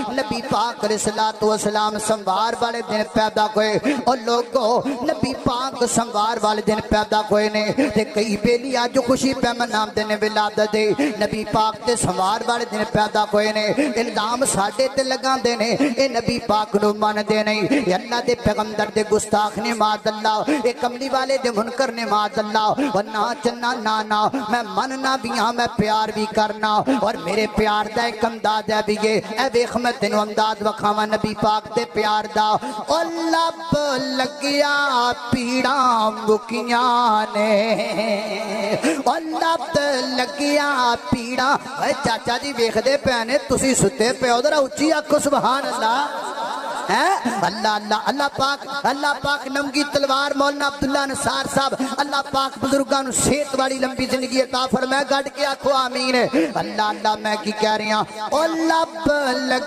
نبی پاک علیہ الصلوۃ والسلام سموار والے دن پیدا ہوئے اور لوگوں نبی پاک سموار والے دن پیدا ہوئے نے تے کئی بیلی اج خوشی پہ مناندے نے ولادت دے نبی پاک تے سموار والے دن پیدا ہوئے نے الزام ساڈے تے لگاندے نے اے نبی پاک نو مندے نہیں اے اللہ دے پیغمبر دے گستاخ نے معاذ اللہ اے کملی والے دے منکر نے معاذ اللہ ورنہ چنا نانا میں مننا بھی ہاں میں پیار بھی کرنا اور میرے پیار دا ایک انداز ہے بھی اے ویکھ میں تینوں انداز وکھاواں نبی پاک دے پیار دا او لب لگیا پیڑاں مکیاں نے او لب لگیا پیڑاں اے چاچا جی ویکھ دے پے نے تسی ستے پے ادھر اچھی آکھو سبحان اللہ اللہ پاک نمگی تلوار مولانا عبداللہ نثار صاحب اللہ پاک بزرگاں صحت والی لمبی زندگی عطا فرمائے گڈ کے آکھو آمین اللہ میں کی کہہ رہی ہوں او لب